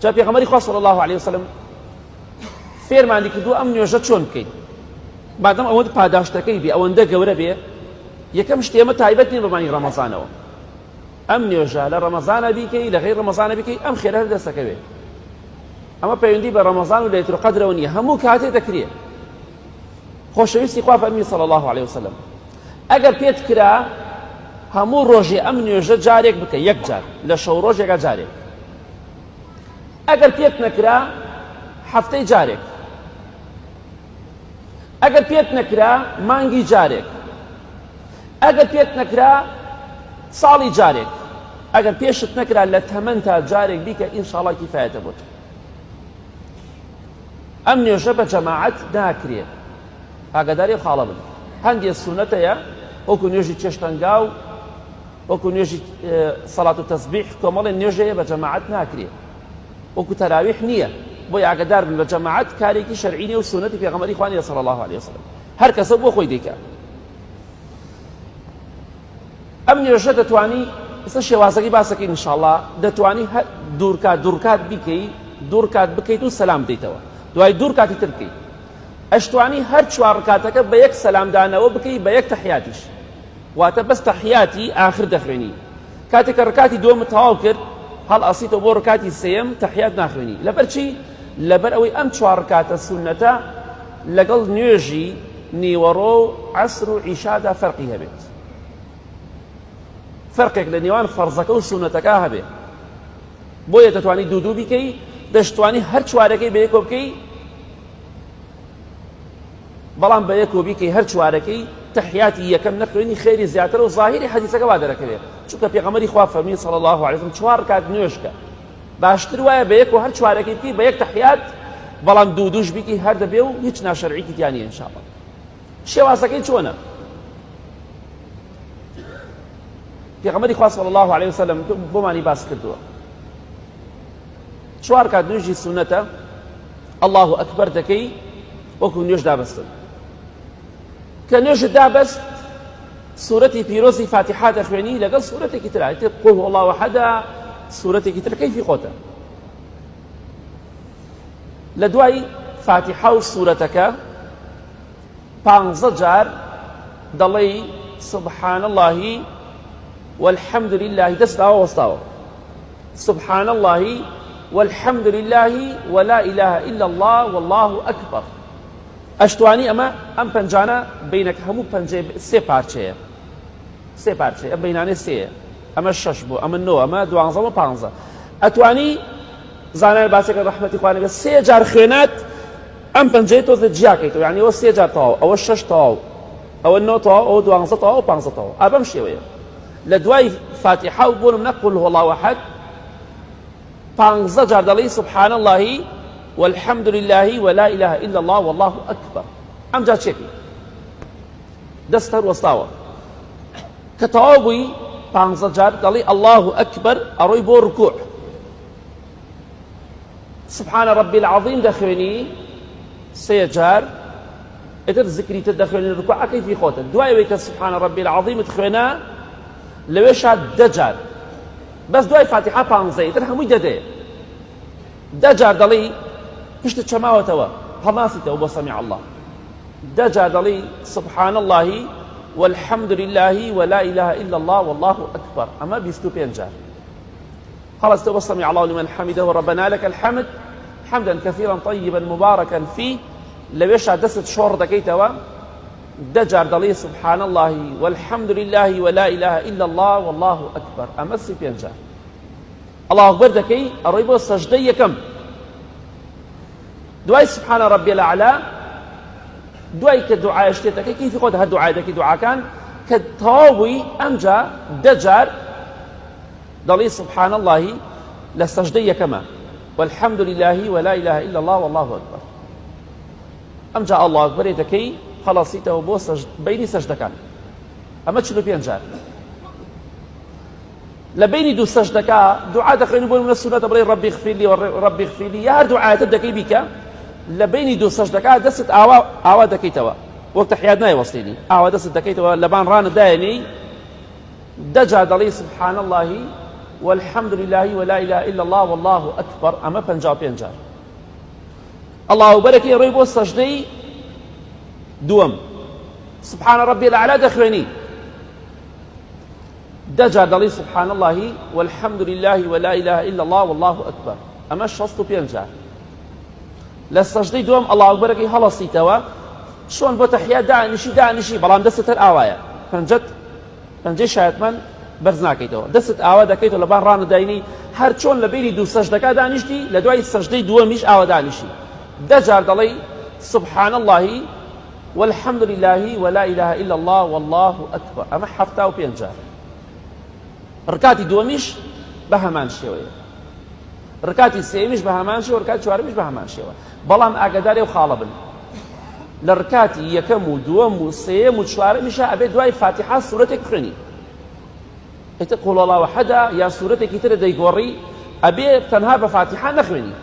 جا پێغەمبەری خوا صلی الله عليه وسلم فێرمانی کردووە ئەم نوێژە چۆن بکەین بادەم ئەوەندە پاداشتەکەی بێ ئەوەندە گەورە بێ یەکەم شت ئێمە تایبەت نیە بەمانی ڕەمەزانەوە ئەم نوێژە لە ڕەمەزانە بیکەی لە غەیر ڕەمەزانە بیکەی ئەم خێرە هەر دەستەکەوێ ئەمە پەیوەندی بە ڕەمەزان و لەیلەتول قەدرەوە نییە هەموو کاتێ دەکرێت خۆشەویستی خوا فەرمی صلی الله عليه وسلم ئەگەر پێت کرا هەموو ڕۆژێ ئەم نوێژە جارێک بکە یەک جار لە شەو ڕۆژێکە جارێک ئەگەر پێت نەکرا هەفتەی جارێک ئەگەر پێت نەکرا مانگی جارێک ئەگەر پێت نەکرا ساڵی جارێک ئەگەر پێشت نەکرا لە تەمەن تا جارێک بیکە ئینشاڵڵا کیفایەتە بۆت ئەم نوێژە بە جەماعەت ناکرێت ئاگاداری خاڵە بن هەندێک سونەتەیە وەکو نوێژی چێشتەنگا و وەکو نوێژی سەڵات و تەسبیح کۆمەڵێ نوێژەیە بە جەماعەت ناکرێت وەکو تەراویح نییە بۆی ئاگادار بن بە جەماعەت کارێکی شەرعی نیە و سونەتی پێغەمبەری خوا نیە صلی الله عليه وسلم هەر کەسە بۆ خۆی دەیکات ئەم نوێژە دەتوانی ئێستا شێوازەکەی باسەکەین ئینشاءڵڵا دەتوانی دوورکات بیکەی دوورکات بکەیت و سەلام بدەیتەوە دوای دوور کاتی تر بکەیت ئەشتوانی هەر چوار ڕکاتەکە بە یەک سەلامدانەوە بکەی بە یەک تەحیاتیش واتە بەس تەحیاتی ئاخر دەخوێنی کاتێککە ڕکاتی دووەمت تەواو کرد هەڵ ئەسیتەوە بۆ ڕکاتی سێیەم تەحیات ناخوێنی لەبەر چی لەبەر ئەوەی ئەم چوار ڕکاتە سونەتە لەگەڵ نوێژی نیوەڕۆ و عەسر و عیشادا فەرقی هەبێت فەرقێک لە نێوان فەرزەکە و سونەتەکە هەبێت بۆیە دەتوانی دوو بیکەی دەشتوانی هەر چوارەکەی بە یەکۆ بکەی بەڵام بە یەکۆ بیکەی هەر چوارەکەی تەحیاتی یەکەم نەخوێنی خێری زیاتر و ظاهری حەدیثەکە وا دەرەکەوێت چونکە پێغەمبەری خوا فەرمی صلی الله عليه وسلم چوار ڕکات نوێژکە باشتر وایە بە یەک و هەر چوارەکەی بکەی بە یەک تەحیات بەڵام دووش بیکەی هەر دەبێ و هیچ ناشەرعیکی تیان نیە ئینشاءڵڵا شێوازەکەی چۆنە پێغەمبەری خوا صلی الله عليه وسلم بۆمانی باس کردووە چوار کات نوێژی سونەتە الله ئەکبەر دەکەی وەکو نوێژ دابەستن کە نوێژت دابەست سوورەتی پیرۆزی فاتحا دەخوێنی لەگەڵ سوورەتێکی ترا قل هو الله ئەحەدە سوورەتێکی تر کەیفی خۆتە لە دوای فاتحا و سوورەتەکە 15 جار دەڵێی سبحان الله والحمد لله دەستاوە وەستاوە سبحان الله والحمد لله ولا إله إلا الله والله أكبر أشتواني أما أم پنجانا بينك همو پنجه سي پارچه أم بيناني سي أما الشش بو أما النو أما دوانزة و پانزة أتواني زانان باسك رحمة إخواني بس سي جار خينات أم پنجه تو جياكيتو يعني هو سي جار طاو أو الشش طاو أو النو طاو أو دوانزة طاو أو پانزة طاو أبم شوية لدواي فاتحة وبون نقول هو الله أحد 15 جار دەڵێی سبحان الله والحمد لله ولا إله إلا الله والله أكبر ئەم جا چێکی دەست هەر وەستاوە کە تەواو بووی 15 جار دەڵێی الله أكبر ئەڕۆی بۆ ڕکوع سبحان ربي العظيم دەخوێنی 3 جار ئیتر زکریتر دەخوێنی ڕکوعەکەی فی خۆتە دوای کە سبحان ربي العظيم تخوێنە لەوێشا 10 جار بس دوای فاتحة 15 تر هەمووی دەدەیە 10 جار دەڵێی پشتت چەماوەتەوە هەڵناسیتەوە بۆ سەمیع الله 10 جار دەڵێی سبحان الله والحمد لله ولا إله إلا الله والله أكبر أما 25 جار خلاص تبقى سمع الله لمن حمده ربنا لك الحمد حمدا كثيرا طيبا مباركا فيه لويش دست شور دكيتوا 10 جار دەڵێی سبحان الله والحمد لله ولا إله إلا الله والله أكبر أما 25 جار الله أكبر دەکەی ئەڕۆی بۆ سەجدەی یەکەم دوای سبحان ربي الأعلى دوای کە دوعای شتێتەکەی کەیفی خۆت هەر دوعای دەکەی دوعاکان کە تەواو بووی ئەمجا 10 جار دەڵێی سبحان الله لە سەجدەی یەکەمە والحمد لله ولا إله إلا الله والله أكبر ئەمجا الله أكبر دەکەی خەڵاسیتەوە بۆ بینی سەجدەکان ئەمە 45 جار لە بینی دوو سەجدەکە دوعا دەخوێنی بۆ منە سونەتە بڵێ ربی اغفر لي ربی اغفر لي یا هەر دوعایەتت دەکەی بیکە لە بینی دوو سەجدەکە دەست ئاوا دەکەیتەوە وەک تەحیات نایوەستێنی ئاوا دەست دەکەیتەوە لەبان ڕانت دایەنی 10 جار دەڵێی سبحان الله والحمد لله ولا إله إلا الله والله أكبر أما 55 جار الله بركي روي السجدي دوم سبحان ربي الأعلى دخويني دجا دلي سبحان الله والحمد لله ولا إله إلا الله والله أكبر أما 65 جار للسجدي دوم الله بركي هلصي توا شلون بۆ تەحیات دانیشی بەڵام دەستت هەر ئاوایە پەنجەی شایەتمان بەرز ناکەیتەوە دەستت ئاوا دەکەیتەوە لەبان ڕانەداینی هەر چۆن لە بینی دوو سەجدەکە دانیشتی لە دوای سەجدەی دووەمیش ئاوا دانیشی دەجار دەڵێی سبحان الله والحمد لله ولا إله إلا الله والله أكبر أما 75 جار ڕکاتی دووەمیش بە هەمان شێوەیە ڕکاتی سێمیش بە هەمان شێوە ڕکاتی چوارەمیش بە هەمان شێوە بەڵام ئاگادارێ و خاڵە بن لە ڕکاتی یەکەم و دووەم و سێم و چوارەمیشە ئەبێ دوای فاتحە سوورەتێک بخوێنی ئیتر قوڵ هەڵاو ئەحەدە یا سوورەتێکی ترە دەیگۆڕی ئەبێ تەنها بە فاتحە نەخوێنی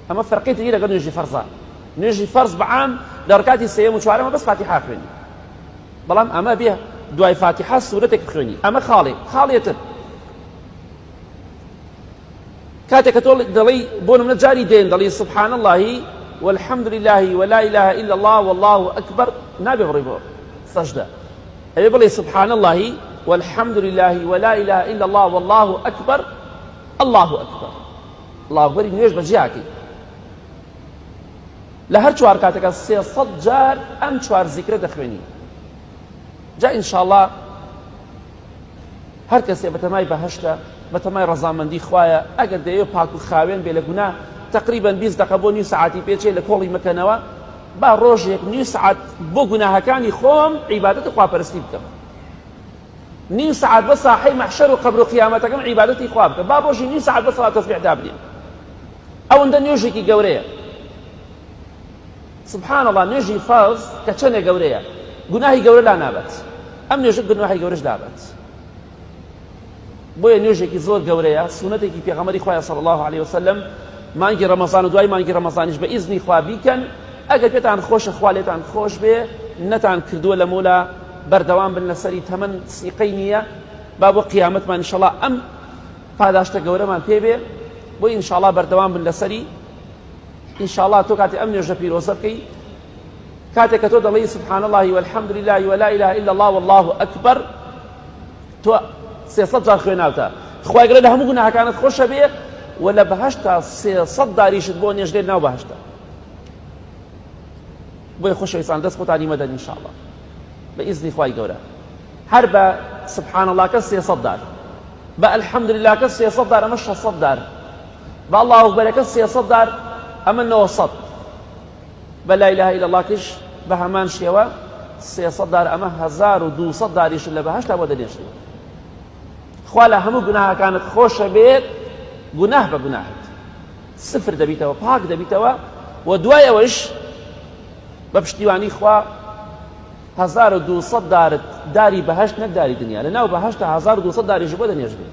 ئەمە فەرقێتی هەیە لەگەڵ نوێژی فەرزە نوێژی فەرز بەعام لە ڕکاتی سێم و چوارەمە بەس فاتحە خوێنی بەڵام ئەمە بێ دوای فاتحە سوورەتێک بخوێنی ئەمە خاڵێتر کاتێک کە تۆ دەڵێی بۆ نمونە جاری دێن دەڵێی سبحان الله والحمد لله ولا إله إلا الله والله أكبر نابي بريبو سجدة أبي بلي سبحان الله والحمد لله ولا إله إلا الله والله أكبر الله أكبر الله أكبر نيش بجياكي لهر چوار كاتك 300 جار أم چوار ذكر دخويني جاء إن شاء الله هر کسی بتمای بهشتا بتمای رضامندی خوایا اگر دیو پاکو خاوین بلا گناه تقریبا 20 دقیقه بۆ نیو ساعتی پێچێ لە کۆڵی مەکەنەوە با ڕۆژێک نیو ساعت بۆ گوناهەکانی خۆم عیبادەت و خواپەرستی بکەم نیو ساعت بە ساحەی مەحشەر و قەبر و قیامەتەکەم عیبادەتی خوا بکەم با بۆشی نیو ساعت بە سەڵات تەسبیح دابنێم ئەوەندە نوێژێکی گەورەیە سبحان الله نوێژی فەرز کە چەندێک گەورەیە گوناهی گەورە لا نابێت ئەم نوێژە گوناهی گەورەش دابێت بۆیە نوێژێکی زۆر گەورەیە سونەتێکی پێغەمبەری خوایە صلی الله عليه وسلم مانگی ڕەمەزان و دوای مانگی ڕەمەزانیش بە ئیزنی خوا بیکەن ئەگەر پێتان خۆشە خوا لێتان خۆش بێ نەتان کردووە لە مۆلا بەردەوام بن لەسەری تەمەن سیقەی نییە با بۆ قیامەتمان ئینشەڵڵا ئەم پاداشتە گەورەمان پێ بێ بۆی ئینشەڵڵا بەردەوام بن لەسەری ئینشەڵڵا تۆ کاتی ئەم نوێژە پیرۆزە بکەی کاتێک کە تۆ دەڵێی سبحان الله والحمد لله ولا إله إلا الله والله أكبر تۆ 300 جار خوێناوتە خوای گەورە لە هەموو گوناهەکانت خۆشە بێ و لە بەهەشتا 300 داریشت بۆ نێژدێت ناو بەهەشتا بۆیە خۆشەویستان دەست خۆتانی مەدەن ئینشاءالله بە ئیزنی خوای گەورە هەر بە سبحان الله کە 300 دار بە الحمد لله کە 300 دار ئەمە 600 دار بە الله ئەکبەر کە 300 دار ئەمە 900 بە لا إله إلا الله کش بە هەمان شێوە 300 دار ئەمە 1200 داریشت لە بەهەشتا بۆ دەنێژدێت خوا لە هەموو گوناهەکانت خۆشە بێت گوناه بە گوناهت سفر دەبیتەوە پاک دەبیتەوە و دوای ئەوەش بە پشتیوانی خوا 1200 دارت داری بەهەشت نەک داری دنیا لە ناو بەهەشتا 1200 داریش بۆ دەنێژدێت